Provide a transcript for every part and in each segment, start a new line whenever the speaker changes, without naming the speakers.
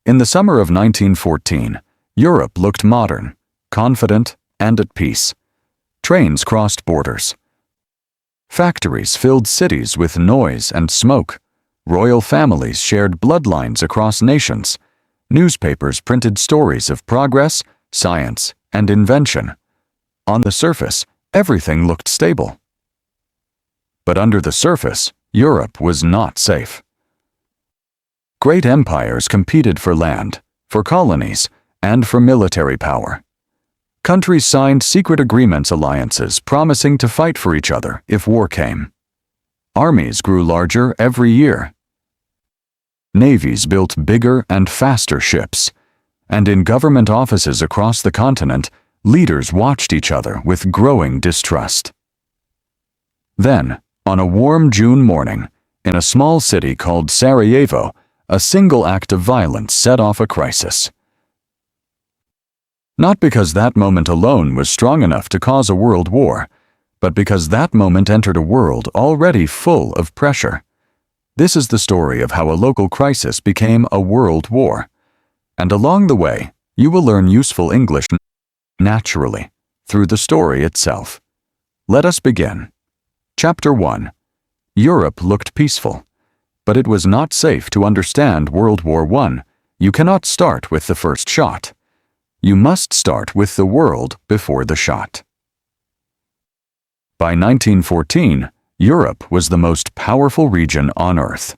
In the summer of 1914, Europe looked modern, confident, and at peace. Trains crossed borders. Factories filled cities with noise and smoke. Royal families shared bloodlines across nations. Newspapers printed stories of progress, science, and invention. On the surface, everything looked stable. But under the surface, Europe was not safe. Great empires competed for land, for colonies, and for military power. Countries signed secret alliances promising to fight for each other if war came. Armies grew larger every year. Navies built bigger and faster ships, and in government offices across the continent, leaders watched each other with growing distrust. Then, on a warm June morning, in a small city called Sarajevo, a single act of violence set off a crisis. Not because that moment alone was strong enough to cause a world war, but because that moment entered a world already full of pressure. This is the story of how a local crisis became a world war. And along the way, you will learn useful English naturally, through the story itself. Let us begin. Chapter 1. Europe looked peaceful, but it was not safe to understand World War I. You cannot start with the first shot. You must start with the world before the shot. By 1914, Europe was the most powerful region on Earth.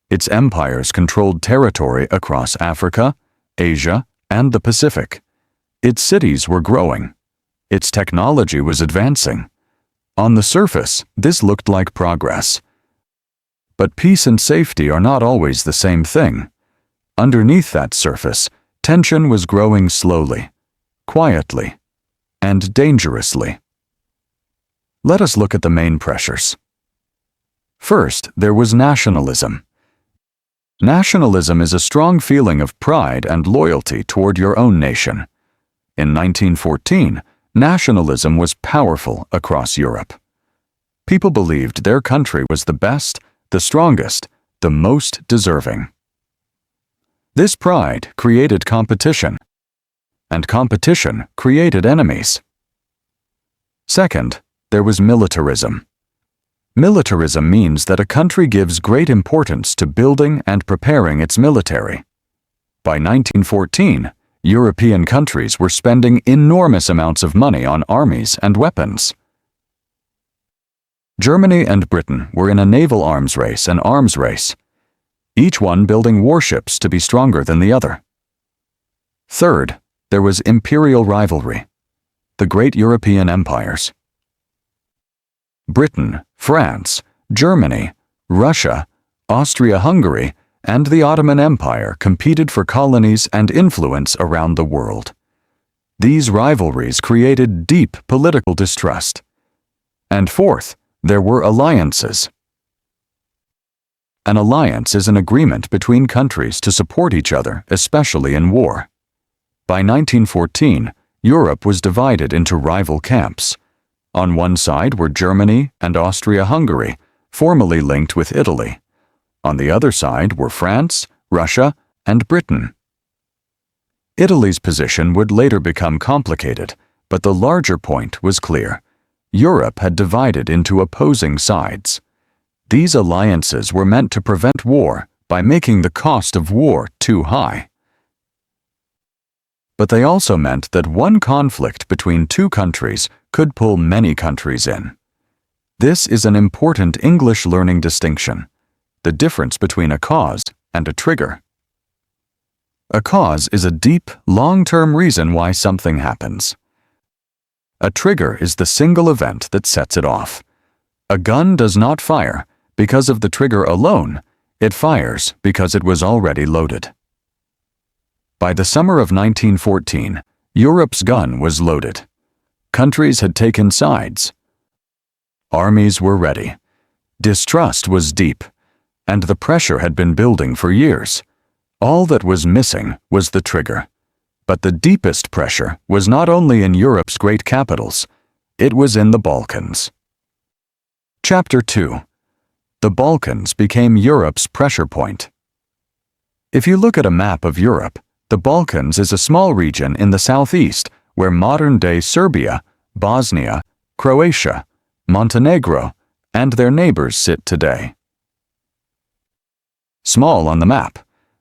Its empires controlled territory across Africa, Asia, and the Pacific. Its cities were growing. Its technology was advancing. On the surface, this looked like progress. But peace and safety are not always the same thing. Underneath that surface, tension was growing slowly, quietly, and dangerously. Let us look at the main pressures. First, there was nationalism. Nationalism is a strong feeling of pride and loyalty toward your own nation. In 1914, nationalism was powerful across Europe. People believed their country was the best, the strongest, the most deserving. This pride created competition, and competition created enemies. Second, there was militarism. Militarism means that a country gives great importance to building and preparing its military. By 1914, European countries were spending enormous amounts of money on armies and weapons. Germany and Britain were in a naval arms race and arms race, each one building warships to be stronger than the other. Third, there was imperial rivalry, the great European empires. Britain, France, Germany, Russia, Austria-Hungary, and the Ottoman Empire competed for colonies and influence around the world. These rivalries created deep political distrust. And fourth, there were alliances. An alliance is an agreement between countries to support each other, especially in war. By 1914, Europe was divided into rival camps. On one side were Germany and Austria-Hungary, formerly linked with Italy. On the other side were France, Russia, and Britain. Italy's position would later become complicated, but the larger point was clear. Europe had divided into opposing sides. These alliances were meant to prevent war by making the cost of war too high. But they also meant that one conflict between two countries could pull many countries in. This is an important English learning distinction, the difference between a cause and a trigger. A cause is a deep, long-term reason why something happens. A trigger is the single event that sets it off. A gun does not fire because of the trigger alone, it fires because it was already loaded. By the summer of 1914, Europe's gun was loaded. Countries had taken sides. Armies were ready. Distrust was deep, and the pressure had been building for years. All that was missing was the trigger. But the deepest pressure was not only in Europe's great capitals, it was in the Balkans. Chapter 2. The Balkans became Europe's pressure point. If you look at a map of Europe, the Balkans is a small region in the southeast where modern-day Serbia, Bosnia, Croatia, Montenegro, and their neighbors sit today. Small on the map,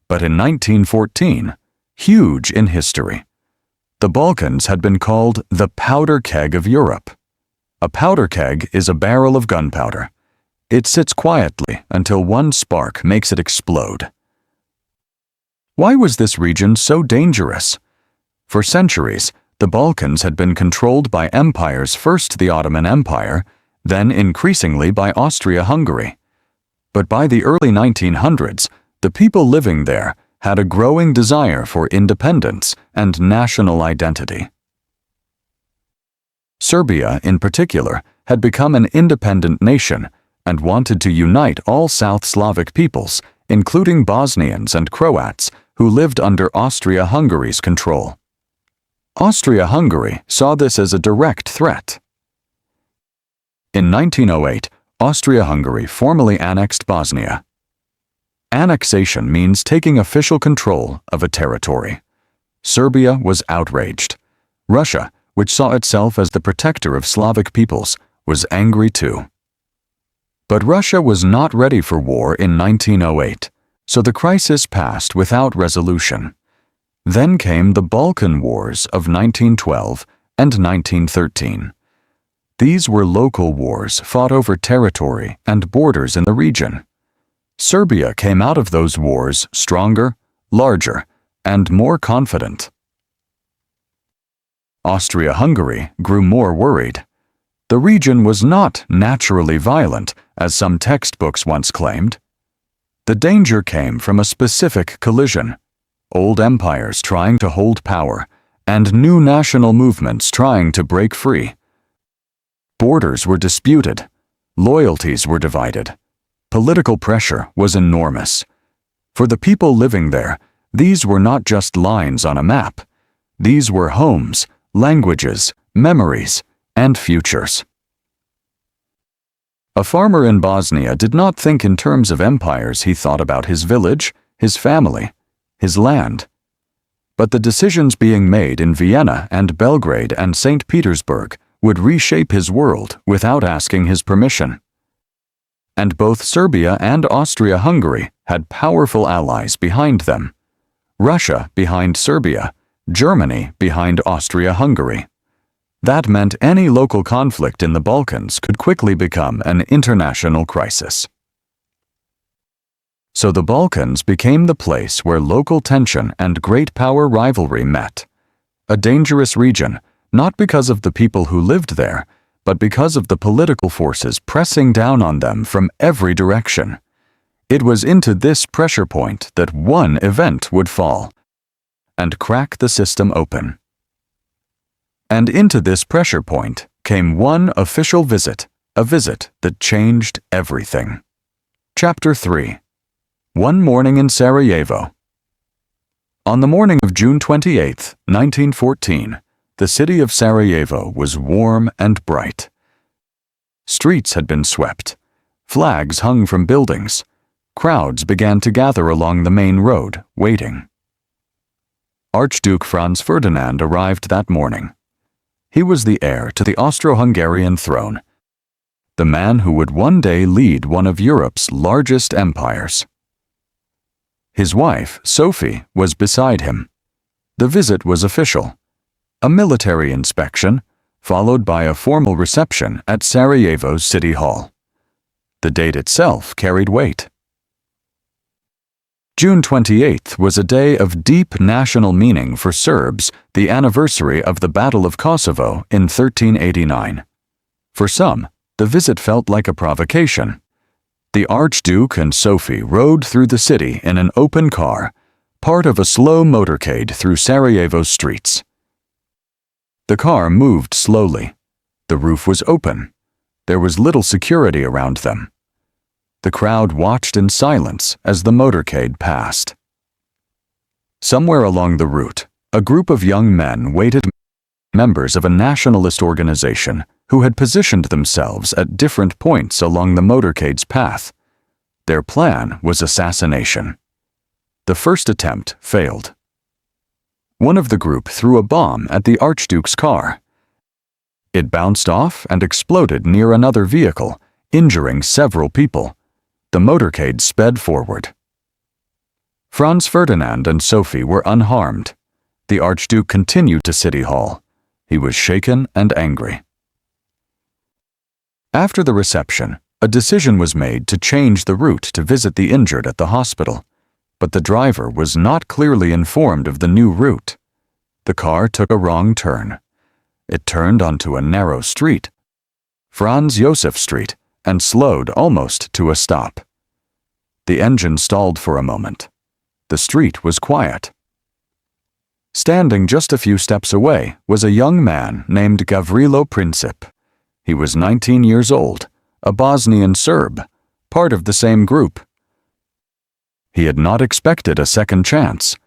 but in 1914, huge in history. The Balkans had been called the powder keg of Europe. A powder keg is a barrel of gunpowder. It sits quietly until one spark makes it explode. Why was this region so dangerous? For centuries, the Balkans had been controlled by empires, first the Ottoman Empire, then increasingly by Austria-Hungary. But by the early 1900s, the people living there had a growing desire for independence and national identity. Serbia, in particular, had become an independent nation and wanted to unite all South Slavic peoples, including Bosnians and Croats, who lived under Austria-Hungary's control. Austria-Hungary saw this as a direct threat. In 1908, Austria-Hungary formally annexed Bosnia. Annexation means taking official control of a territory. Serbia was outraged. Russia, which saw itself as the protector of Slavic peoples, was angry too. But Russia was not ready for war in 1908, so the crisis passed without resolution. Then came the Balkan Wars of 1912 and 1913. These were local wars fought over territory and borders in the region. Serbia came out of those wars stronger, larger, and more confident. Austria-Hungary grew more worried. The region was not naturally violent, as some textbooks once claimed. The danger came from a specific collision: old empires trying to hold power, and new national movements trying to break free. Borders were disputed. Loyalties were divided. Political pressure was enormous. For the people living there, these were not just lines on a map. These were homes, languages, memories, and futures. A farmer in Bosnia did not think in terms of empires. He thought about his village, his family, his land. But the decisions being made in Vienna and Belgrade and St. Petersburg would reshape his world without asking his permission. And both Serbia and Austria-Hungary had powerful allies behind them. Russia behind Serbia, Germany behind Austria-Hungary. That meant any local conflict in the Balkans could quickly become an international crisis. So the Balkans became the place where local tension and great power rivalry met. A dangerous region, not because of the people who lived there, but because of the political forces pressing down on them from every direction. It was into this pressure point that one event would fall and crack the system open. And into this pressure point came one official visit, a visit that changed everything. Chapter 3. One morning in Sarajevo. On the morning of June 28, 1914, the city of Sarajevo was warm and bright. Streets had been swept. Flags hung from buildings. Crowds began to gather along the main road, waiting. Archduke Franz Ferdinand arrived that morning. He was the heir to the Austro-Hungarian throne, the man who would one day lead one of Europe's largest empires. His wife, Sophie, was beside him. The visit was official. A military inspection, followed by a formal reception at Sarajevo's City Hall. The date itself carried weight. June 28th was a day of deep national meaning for Serbs, the anniversary of the Battle of Kosovo in 1389. For some, the visit felt like a provocation. The Archduke and Sophie rode through the city in an open car, part of a slow motorcade through Sarajevo's streets. The car moved slowly. The roof was open. There was little security around them. The crowd watched in silence as the motorcade passed. Somewhere along the route, a group of young men waited, members of a nationalist organization who had positioned themselves at different points along the motorcade's path. Their plan was assassination. The first attempt failed. One of the group threw a bomb at the Archduke's car. It bounced off and exploded near another vehicle, injuring several people. The motorcade sped forward. Franz Ferdinand and Sophie were unharmed. The Archduke continued to City Hall. He was shaken and angry. After the reception, a decision was made to change the route to visit the injured at the hospital, but the driver was not clearly informed of the new route. The car took a wrong turn. It turned onto a narrow street, Franz Josef Street, and slowed almost to a stop. The engine stalled for a moment. The street was quiet. Standing just a few steps away was a young man named Gavrilo Princip. He was 19 years old, a Bosnian Serb, part of the same group. He had not expected a second chance.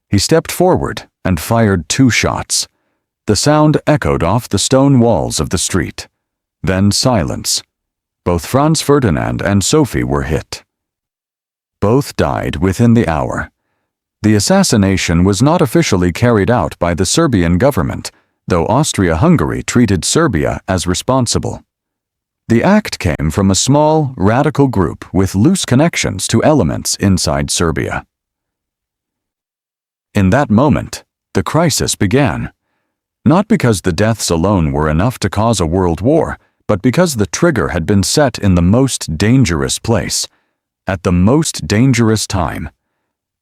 He stepped forward and fired 2 shots. The sound echoed off the stone walls of the street. Then silence. Both Franz Ferdinand and Sophie were hit. Both died within the hour. The assassination was not officially carried out by the Serbian government, though Austria-Hungary treated Serbia as responsible. The act came from a small, radical group with loose connections to elements inside Serbia. In that moment, the crisis began. Not because the deaths alone were enough to cause a world war, but because the trigger had been set in the most dangerous place, at the most dangerous time,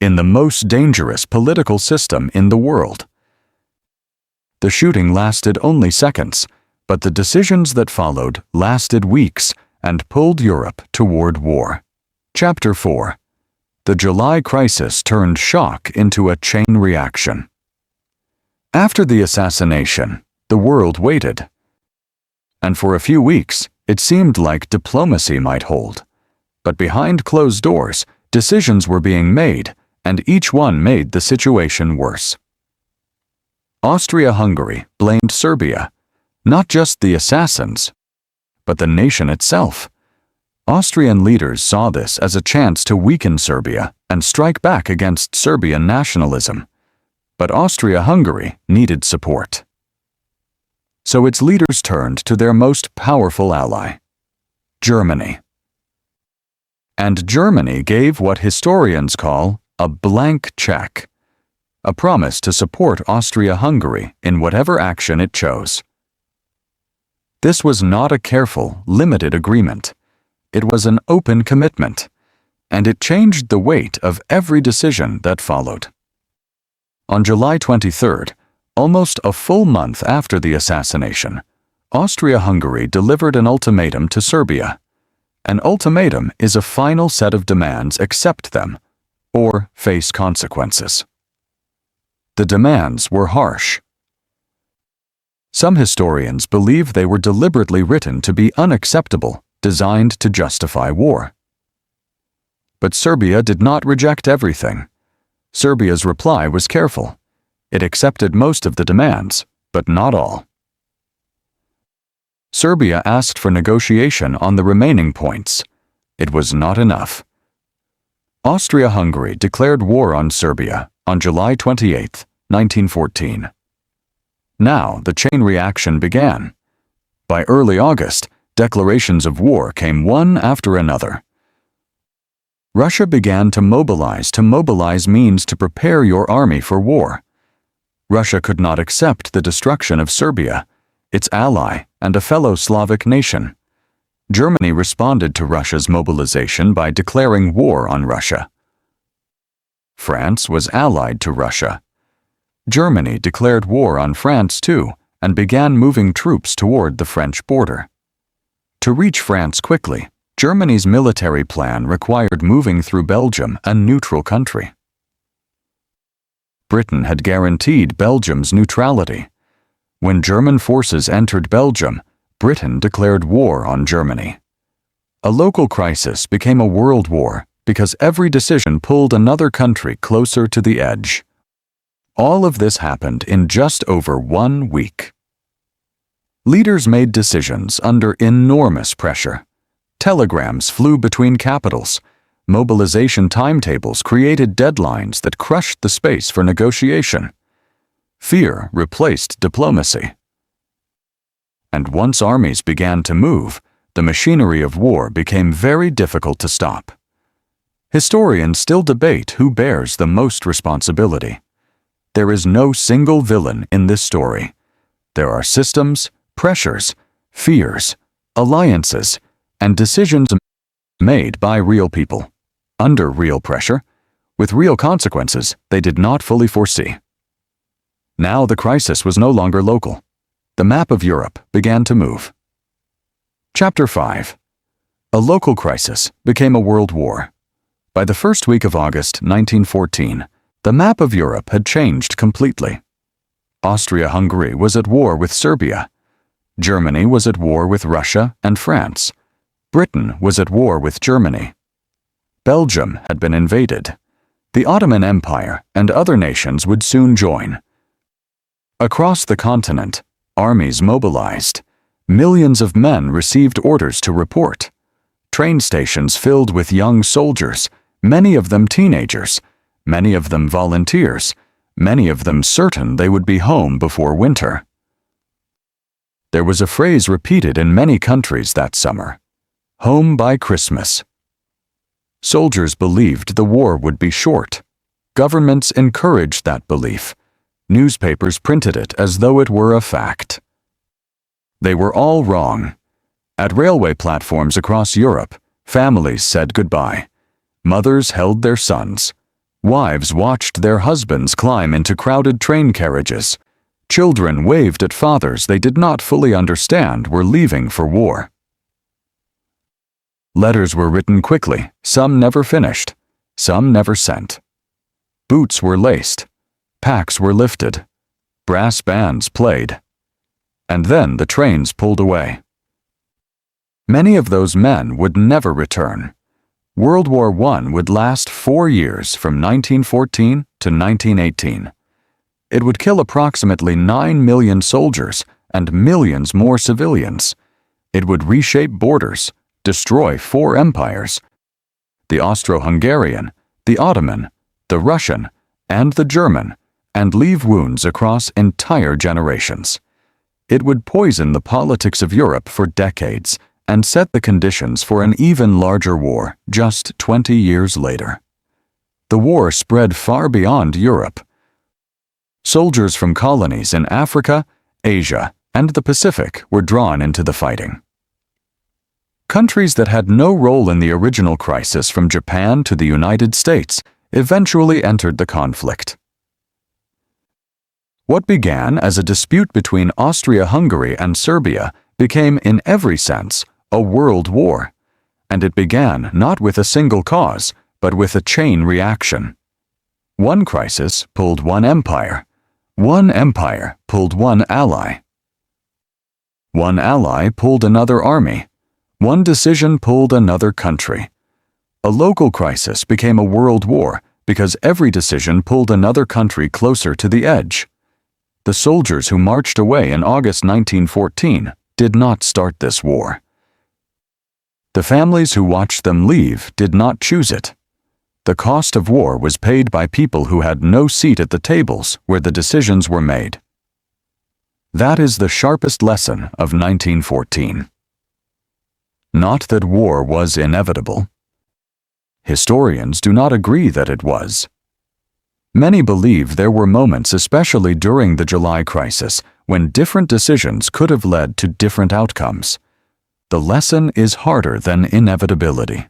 in the most dangerous political system in the world. The shooting lasted only seconds, but the decisions that followed lasted weeks and pulled Europe toward war. Chapter 4. The July crisis turned shock into a chain reaction. After the assassination, the world waited. And for a few weeks, it seemed like diplomacy might hold. But behind closed doors, decisions were being made, and each one made the situation worse. Austria-Hungary blamed Serbia, not just the assassins, but the nation itself. Austrian leaders saw this as a chance to weaken Serbia and strike back against Serbian nationalism. But Austria-Hungary needed support. So its leaders turned to their most powerful ally, Germany. And Germany gave what historians call a blank check, a promise to support Austria-Hungary in whatever action it chose. This was not a careful, limited agreement. It was an open commitment, and it changed the weight of every decision that followed. On July 23rd, almost a full month after the assassination, Austria-Hungary delivered an ultimatum to Serbia. An ultimatum is a final set of demands: accept them, or face consequences. The demands were harsh. Some historians believe they were deliberately written to be unacceptable, designed to justify war. But Serbia did not reject everything. Serbia's reply was careful. It accepted most of the demands, but not all. Serbia asked for negotiation on the remaining points. It was not enough. Austria-Hungary declared war on Serbia on July 28, 1914. Now the chain reaction began. By early August, declarations of war came one after another. Russia began to mobilize. To mobilize means to prepare your army for war. Russia could not accept the destruction of Serbia, its ally and a fellow Slavic nation. Germany responded to Russia's mobilization by declaring war on Russia. France was allied to Russia. Germany declared war on France too, and began moving troops toward the French border. To reach France quickly, Germany's military plan required moving through Belgium, a neutral country. Britain had guaranteed Belgium's neutrality. When German forces entered Belgium, Britain declared war on Germany. A local crisis became a world war because every decision pulled another country closer to the edge. All of this happened in just over 1 week. Leaders made decisions under enormous pressure. Telegrams flew between capitals. Mobilization timetables created deadlines that crushed the space for negotiation. Fear replaced diplomacy. And once armies began to move, the machinery of war became very difficult to stop. Historians still debate who bears the most responsibility. There is no single villain in this story. There are systems, pressures, fears, alliances, and decisions made by real people, under real pressure, with real consequences they did not fully foresee. Now the crisis was no longer local. The map of Europe began to move. Chapter 5. A local crisis became a world war. By the first week of August 1914, the map of Europe had changed completely. Austria-Hungary was at war with Serbia. Germany was at war with Russia and France. Britain was at war with Germany. Belgium had been invaded. The Ottoman Empire and other nations would soon join. Across the continent, armies mobilized. Millions of men received orders to report. Train stations filled with young soldiers, many of them teenagers, many of them volunteers, many of them certain they would be home before winter. There was a phrase repeated in many countries that summer: "Home by Christmas." Soldiers believed the war would be short. Governments encouraged that belief. Newspapers printed it as though it were a fact. They were all wrong. At railway platforms across Europe, families said goodbye. Mothers held their sons. Wives watched their husbands climb into crowded train carriages. Children waved at fathers they did not fully understand were leaving for war. Letters were written quickly, some never finished, some never sent. Boots were laced. Packs were lifted. Brass bands played. And then the trains pulled away. Many of those men would never return. World War I would last 4 years, from 1914 to 1918. It would kill approximately 9 million soldiers and millions more civilians. It would reshape borders, destroy 4 empires: the Austro-Hungarian, the Ottoman, the Russian, and the German, and leave wounds across entire generations. It would poison the politics of Europe for decades and set the conditions for an even larger war just 20 years later. The war spread far beyond Europe. Soldiers from colonies in Africa, Asia, and the Pacific were drawn into the fighting. Countries that had no role in the original crisis, from Japan to the United States, eventually entered the conflict. What began as a dispute between Austria-Hungary and Serbia became, in every sense, a world war, and it began not with a single cause, but with a chain reaction. One crisis pulled one empire pulled one ally. One ally pulled another army. One decision pulled another country. A local crisis became a world war because every decision pulled another country closer to the edge. The soldiers who marched away in August 1914 did not start this war. The families who watched them leave did not choose it. The cost of war was paid by people who had no seat at the tables where the decisions were made. That is the sharpest lesson of 1914. Not that war was inevitable. Historians do not agree that it was. Many believe there were moments, especially during the July crisis, when different decisions could have led to different outcomes. The lesson is harder than inevitability.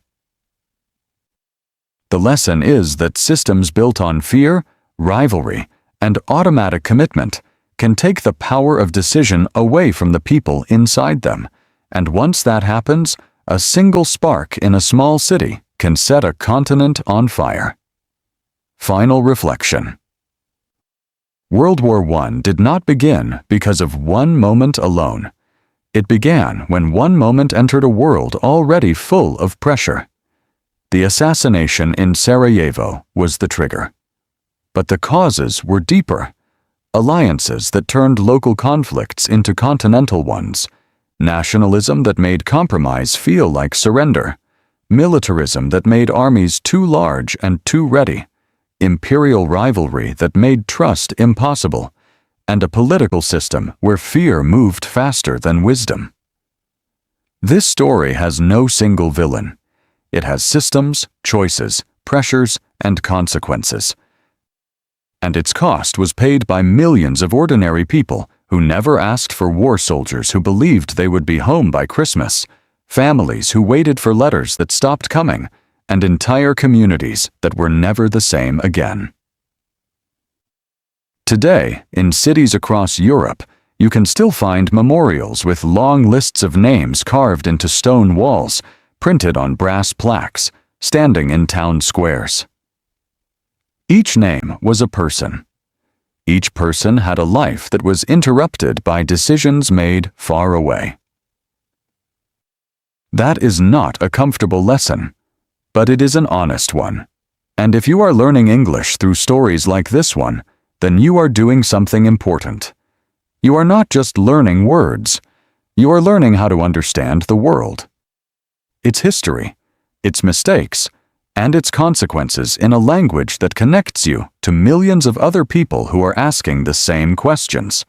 The lesson is that systems built on fear, rivalry, and automatic commitment can take the power of decision away from the people inside them, and once that happens, a single spark in a small city can set a continent on fire. Final reflection. World War I did not begin because of one moment alone. It began when one moment entered a world already full of pressure. The assassination in Sarajevo was the trigger. But the causes were deeper. Alliances that turned local conflicts into continental ones. Nationalism that made compromise feel like surrender. militarism that made armies too large and too ready, imperial rivalry that made trust impossible, and a political system where fear moved faster than wisdom. This story has no single villain. It has systems, choices, pressures, and consequences. And its cost was paid by millions of ordinary people who never asked for war soldiers who believed they would be home by Christmas, families who waited for letters that stopped coming, and entire communities that were never the same again. Today, in cities across Europe, you can still find memorials with long lists of names carved into stone walls, printed on brass plaques, standing in town squares. Each name was a person. Each person had a life that was interrupted by decisions made far away. That is not a comfortable lesson, but it is an honest one. And if you are learning English through stories like this one, then you are doing something important. You are not just learning words. You are learning how to understand the world, its history, its mistakes, and its consequences in a language that connects you to millions of other people who are asking the same questions.